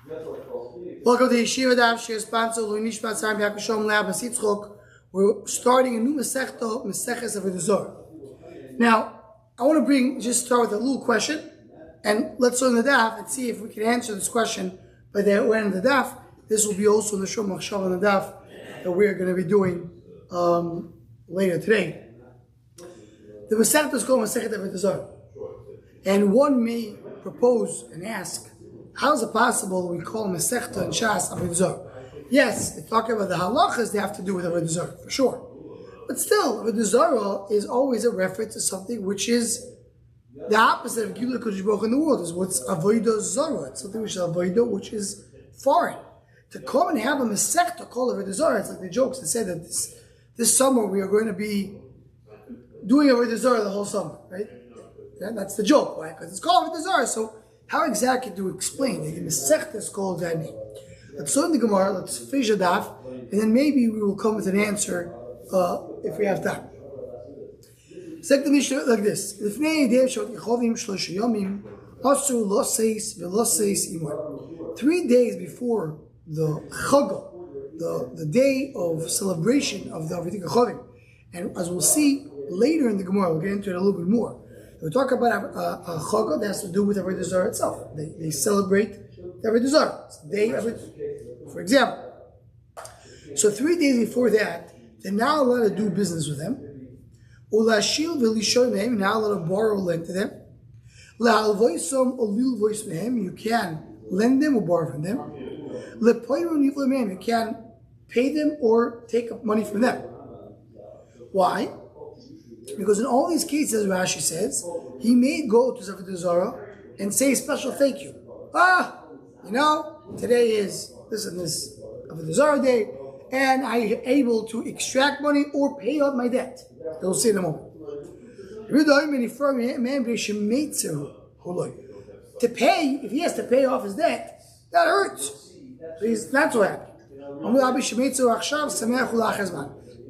Welcome to Yeshiva Daf Shir sponsor Luinishmat Sarim Yakashom Lab Sitzchok. We're starting a new Masechta, Maseches Avoda Zara. Now, I want to start with a little question, and let's learn the Daf and see if we can answer this question by the end of the Daf. This will be also in the Shom Machshav on the Daf that we're going to be doing later today. The Masechta is called Masechet Avoda Zara, and one may propose and ask, how is it possible we call Masechta and Shas Avoda Zara? Yes, if talking about the halachas, they have to do with Avoda Zara, for sure. But still, Avoda Zara is always a reference to something which is the opposite of Gilui Kodesh Baruch in the world. Is what's Avoda Zara. It's something which is Avoda, which is foreign. To come and have a Masechta called Avoda Zara, it's like the jokes that say that this summer we are going to be doing Avoda Zara the whole summer, right? Yeah, that's the joke, right? Because it's called Avoda Zara, so how exactly do we explain that the Masechta is called that name? Let's learn the Gemara, let's finish the Daf, and then maybe we will come with an answer if we have time. Second Mishnah like this: 3 days before the Chag, the day of celebration of the Avodah Chavim, and as we'll see later in the Gemara, we'll get into it a little bit more. We talk about a Chag that has to do with Avodah Zara itself. They celebrate the Avodah Zara. It's the day of it, for example. So 3 days before that, they're not allowed to do business with them. Ulashil v'lishoyim, not allowed to borrow lend to them. La'alvoisom olil voice mehem, you can lend them or borrow from them. Lepoyron nifla mehem, you can pay them or take up money from them. Why? Because in all these cases, Rashi says, he may go to Avodah Zara and say a special thank you. Today is this and this Avodah Zara day, and I am able to extract money or pay off my debt. We'll see in a moment. To pay, if he has to pay off his debt, that hurts. So he's not so happy.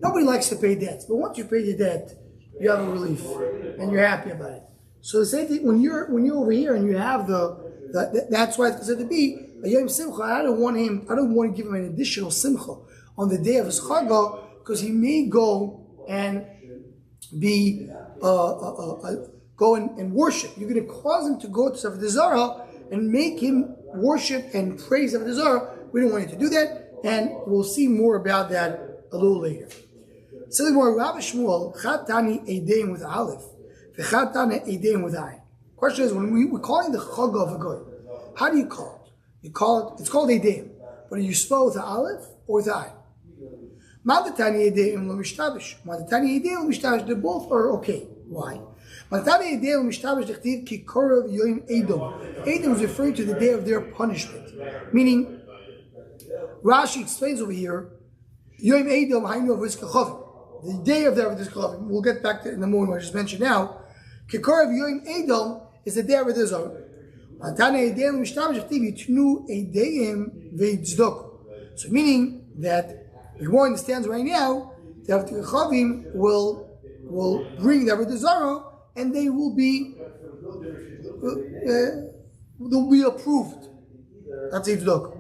Nobody likes to pay debts, but once you pay your debt, you have a relief and you're happy about it. So the same thing when you're over here and you have that's why it's considered to be a Yom Simcha. I don't want to give him an additional Simcha on the day of his Chag, because he may go and be go and worship. You're going to cause him to go to Avodah Zara and make him worship and praise Avodah Zara. We don't want him to do that, and we'll see more about that a little later. So the more Rabbi Shmuel Chatani Eideim with Aleph, V'Chatani Eideim with Ayin. Question is, when we're calling the Chag of a Goy, how do you call it? It's called Eideim, but are you spell with the Aleph or with the Ayin? Madatani Eideim lo mishtabish. Madatani Eideim lo mishtabish. They both are okay. Why? Madatani Eideim lo mishtabish dechtiv ki korav yoim Edom. Edom is referring to the day of their punishment, meaning Rashi explains over here Yoim Edom Hainu Avodah Chavim. The day of the Avodah Chavim. We'll get back to it in the morning. I just mentioned now. Kikorav Yoim Edom is the day of Avodah Zara. Matane Eideim Mishtabish Chtiv Yitnu Eideim Veitzdoku. So meaning that the Gemara understands right now the Avodah Chavim will bring the Avodah Zara and they will be they'll be approved. That's Eitzdoku.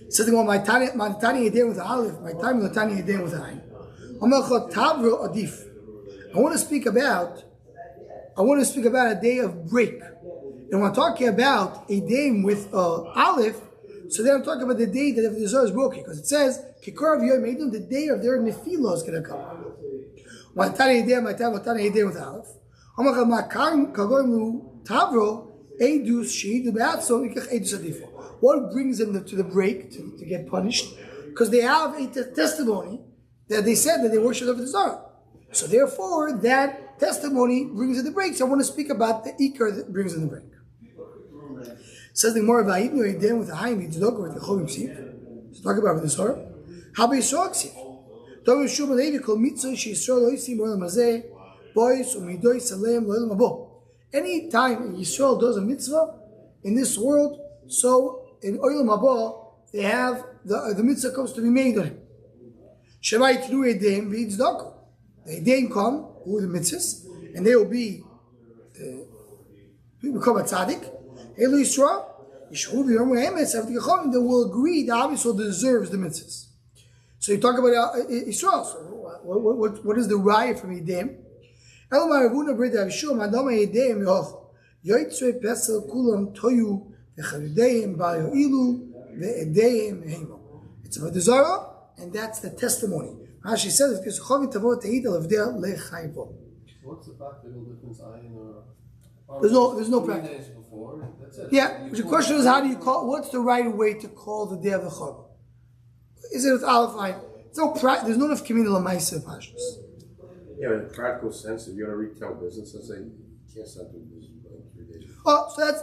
So the Gemara Matani Eideim with the Aleph, Matani Eideim with the Ayin. I want to speak about a day of break. And when I'm talking about a day with Aleph, so then I'm talking about the day that the Zara is broken, because it says Kikor of Yom Edom, the day of their Nefilah is going to come. Matani Eideim with Aleph. What brings them to the break to get punished? Because they have a testimony that they said that they worship Avodah Zara. So therefore, that testimony brings in the break. So I want to speak about the Iker that brings in the break. Says the more about Ibnu Eideim with the Hayim Yitzdoku with the Chovim Siv. So talk about Avodah Zara. How about Yisrael Siv? Tovu Shum Levi Kol Mitzvah Yisrael Oisim Olam Hazeh Bois Umidoi Salem Loelam Abo. Any time Yisrael does a mitzvah in this world, so in Olam Haba they have the mitzvah comes to be made on him. Shema Yitnu Eideim V'Yitzdoku. The Eideim come with the mitzvahs, and they will become a tzaddik. Elu Yisrael, Then we'll agree that obviously deserves the mitzvahs. So you talk about Israel. So what is the riot from Yidem? It's about the Zara, and that's the testimony. Rashi says, What's the practical difference? There's no practice. Yeah, the question is, how do you call? What's the right way to call the day of the Chol? Is it with Aleph Ayin? There's no enough communal Lamaisa Pashas. Yeah, in a practical sense, if you're going to retail business, let's say you can't start doing business for like 3 days. Oh, so that's.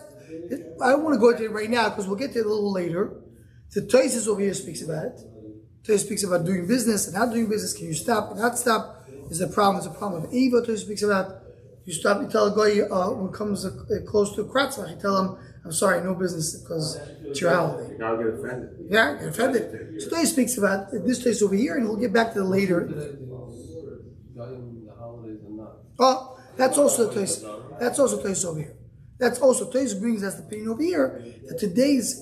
I don't want to go into it right now because we'll get to it a little later. The Tosis over here speaks about it. Tosis speaks about doing business and not doing business. Can you stop and not stop? Is a problem. It's a problem of Eva. Tosis speaks about. You stop. You tell a guy when it comes close to a kratzach, you tell him, "I'm sorry, no business because it's your holiday." Now get offended. Yeah, get offended. So Tosis speaks about this Tosis over here, and we'll get back to the later. Oh, that's also Tosis. That's also Tosis over here. That's also Tosis brings us the opinion over here that today's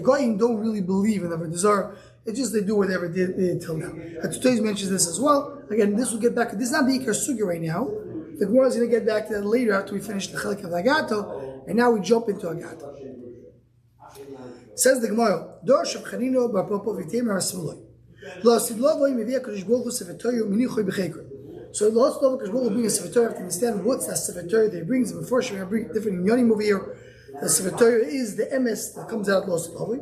goyim don't really believe in the Avoda Zara. It's just they do whatever they did till now. And Tosis mentions this as well. Again, this will get back. This is not the Ikar Sugya right now. The Gemara is going to get back to that later after we finish the Chelik of Agato, and now we jump into Agato. Says the Gemara, Dor Shabchanino Barpopo V'Temer HaSvuloi Lo Sidlovoi Mevi HaKadosh Baruch Hu Sefetoyu Minichoy B'Cheikor. So the Lord Kadosh Baruch Hu brings a Sefer Torah. You have to understand what's that Sefer Torah that he brings. Before we bring different inyanim over here. The Sefer Torah is the emes that comes out of Los Kadosh.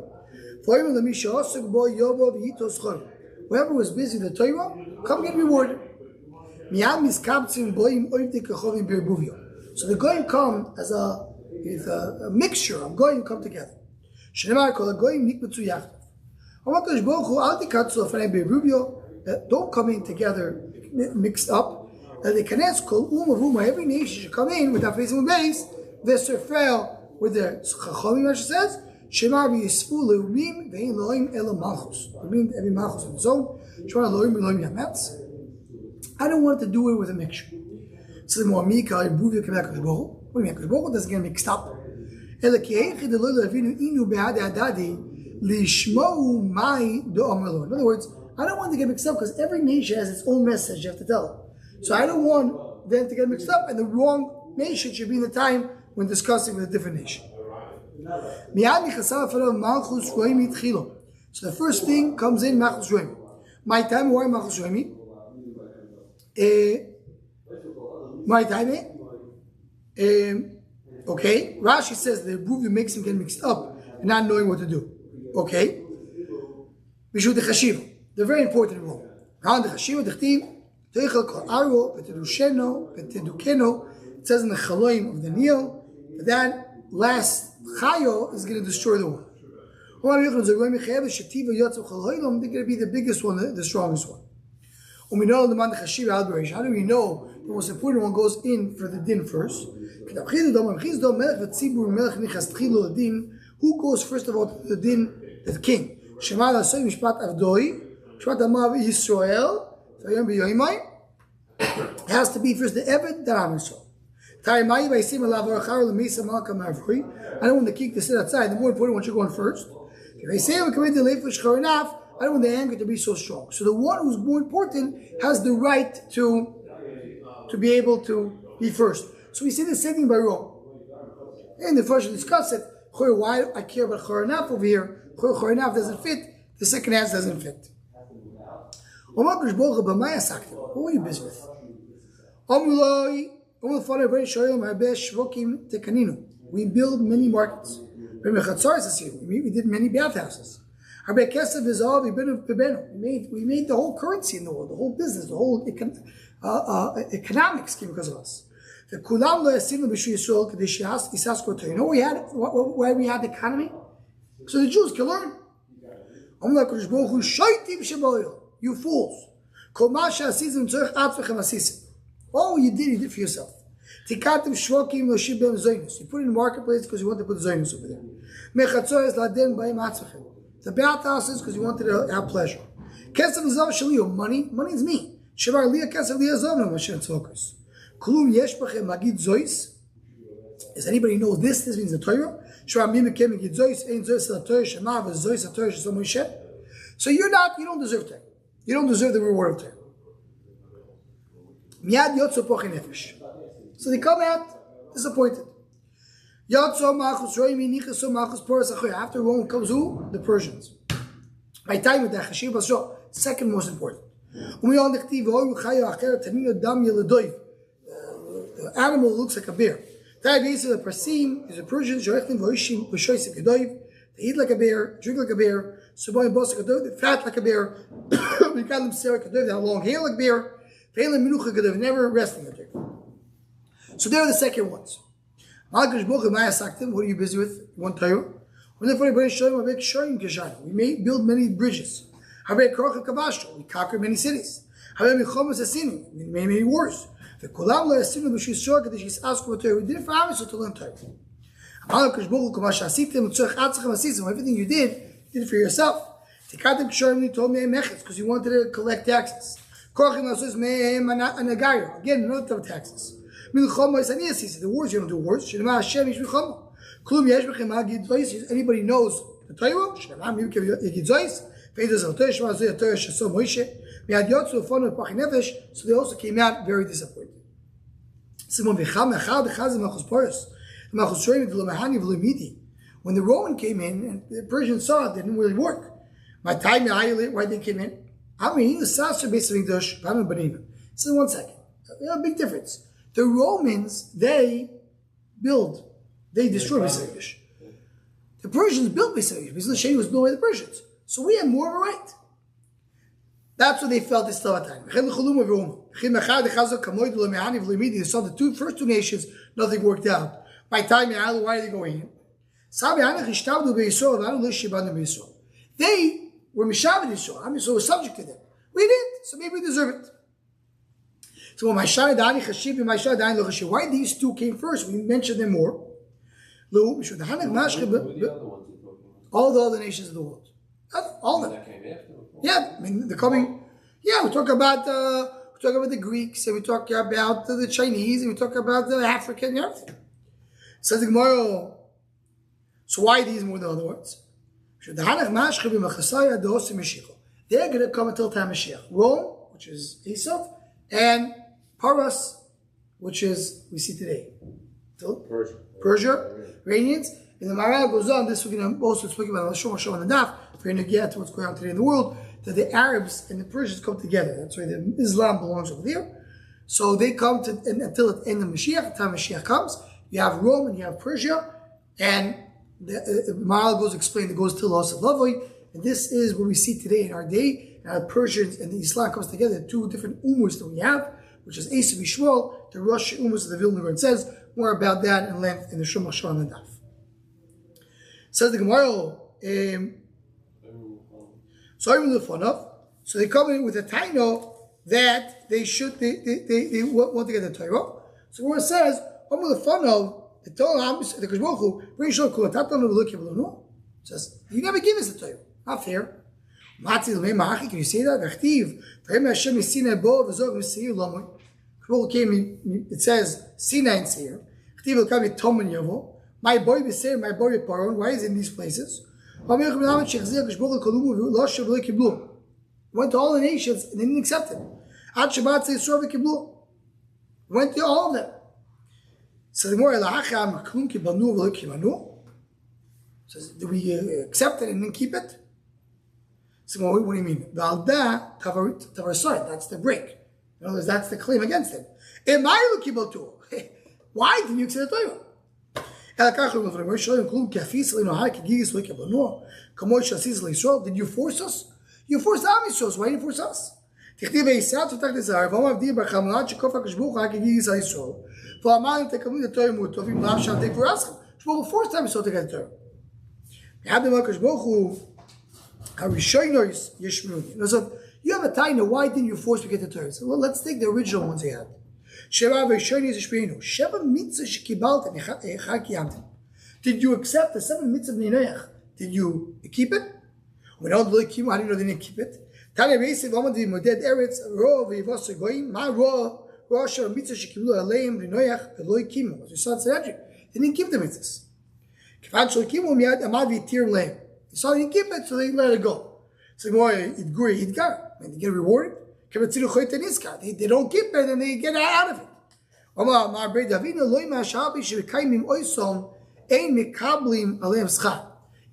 Whoever was busy with the Torah, come get rewarded. So the goyim come as a mixture of goyim come together. Don't come in together mixed up. Every nation should come in without facing the base. The Sefrael with the Chachamim, Rashi says, Shema v'yisfu le'umim ve'in lo'im ela malchus. Every malchus on its own. Shema lo'im ve'lo'im yametz. I don't want to do it with a mixture. So the more Mika, Buvia came back to Baruch. What do you mean? Because Baruch doesn't get mixed up. Ela ki eichi de lo le'avinu inu be'adei adadi lishmou mai do'amar. In other words, I don't want to get mixed up because every nation has its own message you have to tell. So I don't want them to get mixed up, and the wrong nation should be in the time when discussing with a different nation. So the first thing comes in Malchus Roimi. My time, why Malchus Roimi? My time. Okay. Rashi says the Buvia makes him get mixed up and not knowing what to do. Okay. Bishul de Chashiva. The very important rule. Round the Chashiva, the Chtiv, Teichel Kol Aro, V'Tedusheno, V'Tedukeno. It says in the Chaloim of the Nil that last Chayo is going to destroy the world. They're going to be the biggest one, the strongest one. How do we know the most important one goes in for the din first? Who goes first of all to the din? The king. It has to be first the Eved that I'm Yisrael. I don't want the king to sit outside. The more important one should go in first. I don't want the anger to be so strong. So the one who's more important has the right to be able to be first. So we see the same thing by Rome. And the first we discuss it. Why I care about Choronaf over here? Choronaf doesn't fit. The second half doesn't fit. What were you busy with? We build many markets. We did many bathhouses. We made the whole currency in the world, the whole business, the whole economics came because of us. You know why we had the economy? So the Jews can learn. You fools. All you did for yourself. You put it in the marketplace because you want to put Zoynus over there. The bathhouses because you wanted to have pleasure. Money is me. Does anybody know this? This means the Torah. So you don't deserve Torah. You don't deserve the reward of Torah. So they come out disappointed. After Rome comes who? The Persians. My time with the Yeshiva, second most important. The animal looks like a bear. The Parsim is a Persian. They eat like a bear, drink like a bear, they fat like a bear, they have long hair like a bear, never resting a bear. So they're the second ones. What are you busy with? You want Torah? We may build many bridges. We conquer many cities. We made many wars. We did it for Amish to learn Torah. Everything you did it for yourself. Told me because you wanted to collect taxes. Again, another type of taxes. The wars, you don't do wars. Anybody knows the Torah? So they also came out very disappointed. When the Roman came in and the Persians saw it, didn't really work. Why they came in? So 1 second. A big difference. The Romans, they destroyed Beis Hamikdash. The Persians built Beis Hamikdash. Beis Hamikdash was built by the Persians. So we have more of a right. That's what they felt this time. They saw the first two nations, nothing worked out. By time, why are they going in? They were Mishavid Yisrael. So was subject to them. We didn't, so maybe we deserve it. So why these two came first? We mentioned them more. All the other nations of the world. All of them. Yeah, I mean they're coming. Yeah, we talk about the Greeks, and we talk about the Chinese, and we talk about the African and everything. Says the Gemara. So why these more than the other ones? They're going to come until time Mashiach. Rome, which is Esau, and Paras, which is we see today. Persia, Iranians. And the Maral goes on. This we're going to also speak about. I'll show on the daf. If we're going to get to what's going on today in the world, that the Arabs and the Persians come together. That's why the Islam belongs over there. So they come to until the end of Mashiach. The time Mashiach comes, you have Rome and you have Persia, and the Maral goes to the loss of Lavoi, and this is what we see today in our day. The Persians and the Islam comes together. Two different ummahs that we have, which is Esav Yishmael, the Rosh ummahs of the Vilna. It says more about that in length in the Shulchan Aruch and Daf. Says the Gemara. So they come in with a taino that they want to get the Torah. So where it says, they told him, the Kishbochu, says, you never give us the Torah. Not fair. Can you say that? It says, Sinai and Seir. My boy be Seir, my boy be Paron. Why is it in these places? Went to all the nations and they didn't accept it. Went to all of them. So the more says, do we accept it and then keep it? So what do you mean? That's the break. In other words, that's the claim against it. Why didn't you accept the Torah? Did you force us? You forced Am Yisrael. Why did you force us? The first time Yisrael to get the Torah. You have a time, why didn't you force to get the Torah? So, well, let's take the original ones they had. Did you accept the 7 mitzvahs of Ninoyach? Did you keep it? We don't really keep it. How do you know they didn't keep it? They didn't keep the mitzvahs. So he didn't keep it, so they let it go. So they get rewarded. They don't keep it, and they get out of it.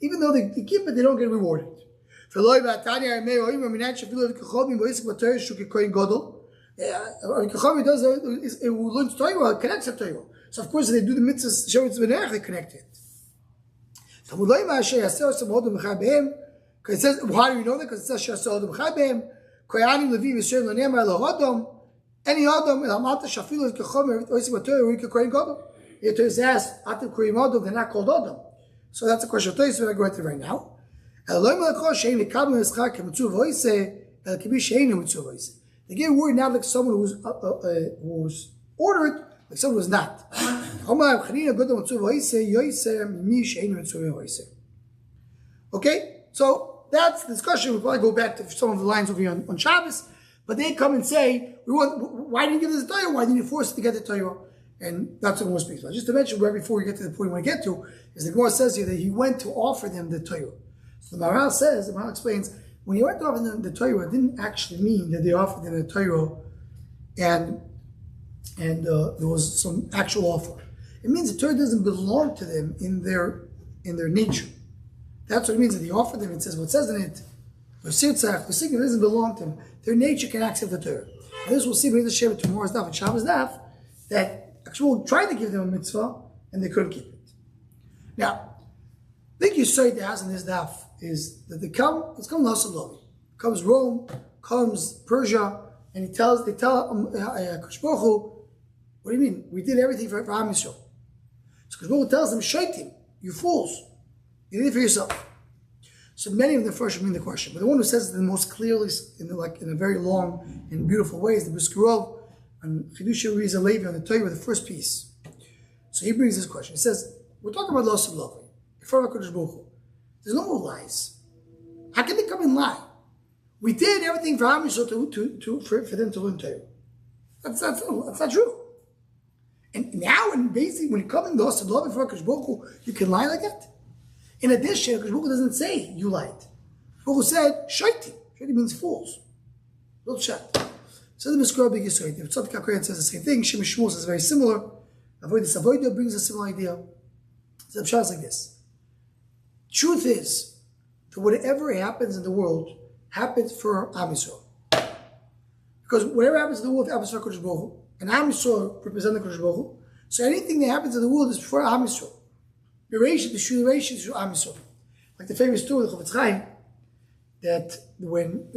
Even though they keep it, they don't get rewarded. It learns Torah, it connects to Torah. So of course, if they do the mitzvahs, they connect it. Because it says, how do you know that? Because it says, any Adam, it is asked, they're not called Adam. So that's a question. We're not going to right now. They get word now like someone who's ordered, like someone who's not. Okay, so that's the discussion. We'll probably go back to some of the lines over here on Shabbos, but they come and say, why didn't you give this the Torah? Why didn't you force it to get the Torah? And that's what we'll speak about. Just to mention, right before we get to the point we want to get to, is the Gemara says here that he went to offer them the Torah. So the Maharal explains, when he went to offer them the Torah, it didn't actually mean that they offered them the Torah and there was some actual offer. It means the Torah doesn't belong to them in their nature. That's what it means that he offered them. It says, what says in it, the signal doesn't belong to them. Their nature can accept the Torah. And this we'll see when the Shem tomorrow's daf and Shabbos daf, that actually tried to give them a mitzvah and they couldn't keep it. Now, I think you say the house in this daf is that it's come Lasalovi. Comes Rome, comes Persia, and they tell Kosh Baruch Hu, what do you mean? We did everything for Am Yisrael. So Kosh Baruch Hu tells them, Shaitim, you fools, you did it for yourself. So many of the first mean the question, but the one who says it the most clearly, in a very long and beautiful way, is the Briskerov and Chidush Riza Levi on the Torah, the first piece. So he brings this question. He says, we're talking about loss of love. There's no more lies. How can they come and lie? We did everything for Am Yisrael for them to learn Torah. That's not true. And now, basically, when you come in loss of love for Kosh Baruch Hu, you can lie like that. In addition, Kosh Baruch Hu doesn't say you lied. Kosh Baruch Hu said shaiti. Shaiti means fools. Don't shut. So the Miskor Big Yisrael. The Tzad Kakreyan says the same thing. Shem Shmuel says very similar. Avoda brings a similar idea. So the Pshat is like this. Truth is that whatever happens in the world happens for Am Yisrael. Because whatever happens in the world happens for Kosh Baruch Hu. And Am Yisrael represents the Kosh Baruch Hu. So anything that happens in the world is for Am Yisrael. The Shulation is for Am Yisrael. Like the famous story of the Chofetz Chaim, that when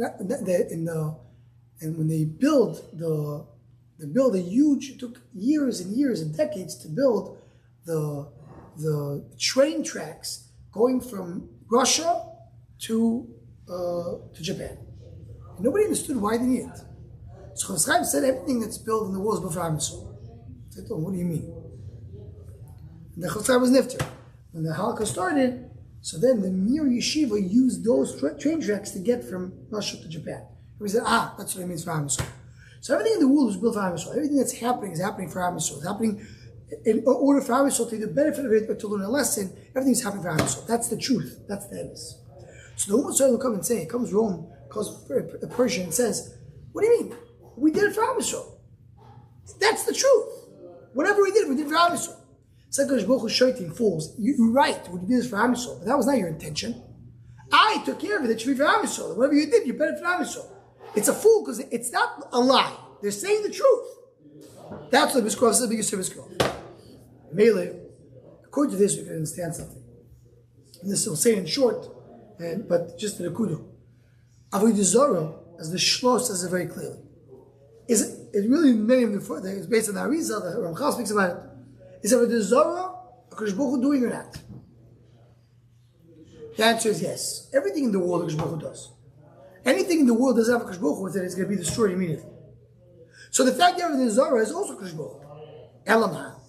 they build a huge, it took years and years and decades to build the train tracks going from Russia to Japan. And nobody understood why they needed it. So Chofetz Chaim said everything that's built in the world is built for Am Yisrael. I said, what do you mean? And the Chofetz Chaim was nifter. When the Holocaust started, so then the Mir Yeshiva used those train tracks to get from Russia to Japan. And we said, that's what it means for Am Yisrael. So everything in the world is built for Am Yisrael. Everything that's happening is happening for Am Yisrael. It's happening in order for Am Yisrael to get the benefit of it or to learn a lesson. Everything's happening for Am Yisrael. That's the truth. That's the emes. So the Ummah will come and say, comes Rome, comes a Persian and says, what do you mean? We did it for Am Yisrael. That's the truth. Whatever we did for Am Yisrael. Kosh Baruch Hu shaitim, fools. You're right. We did this for Am Yisrael, but that was not your intention. I took care of it. That should be for Am Yisrael. Whatever you did, you better for Am Yisrael. It's a fool because it's not a lie. They're saying the truth. That's what Briskerov says. The biggest Briskerov. Melee. According to this, we can understand something. And this will say in short, but just in a kudu. Avoda Zara, as the Shlosh says it very clearly, is really many of the. It's based on the Arizal. The Ramchal speaks about it. Is Avoda Zara a Kosh Baruch Hu doing or not? The answer is yes. Everything in the world Kosh Baruch Hu does. Anything in the world doesn't have a Kosh Baruch Hu, then it's going to be destroyed immediately. So the fact that Avoda Zara is also Kosh Baruch Hu. Elamah.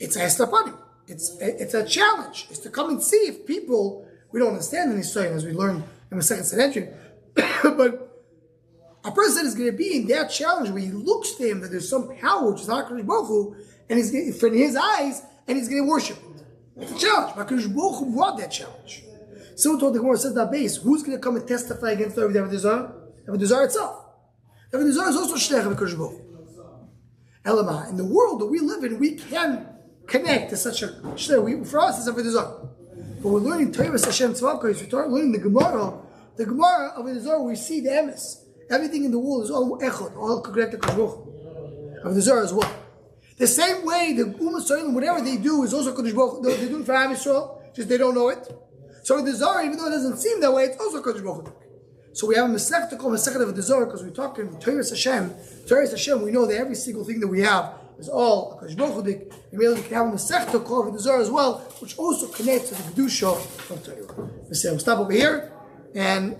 It's a hestapanim. It's a challenge. It's to come and see if people, we don't understand in Israel as we learned in the second Sanhedrin, but a person is going to be in that challenge where he looks to him that there's some power which is not Kosh Baruch Hu, and he's going to, in his eyes, and he's going to worship it. It's a challenge. HaKadosh Baruch Hu brought that challenge. So told the Gemara says that base, who's going to come and testify against the Avoda Zarah? Avoda Zarah itself. Avoda Zarah is also Shleich of HaKadosh Baruch Hu. Elamah, in the world that we live in, we can connect to such a Shleich. For us, it's Avoda Zarah. But we're learning Torah Hashem Tzvakos, we start learning the Gemara of Avoda Zarah, we see the emes. Everything in the world is all echod, all connected to HaKadosh Baruch Hu. Avoda Zarah as well. The same way the Ummah Yisrael, whatever they do, is also Kodesh Baruch Hu. They do it for Am Yisrael, just they don't know it. So the Zara, even though it doesn't seem that way, it's also Kodesh Baruch Hu. So we have a Masech called Masech of the Zara because we're talking Torah Hashem. Torah Hashem, we know that every single thing that we have is all Kodesh Baruch Hu. And we can have a Masech called the Zara as well, which also connects to the Kedusha of Torah. We'll stop over here and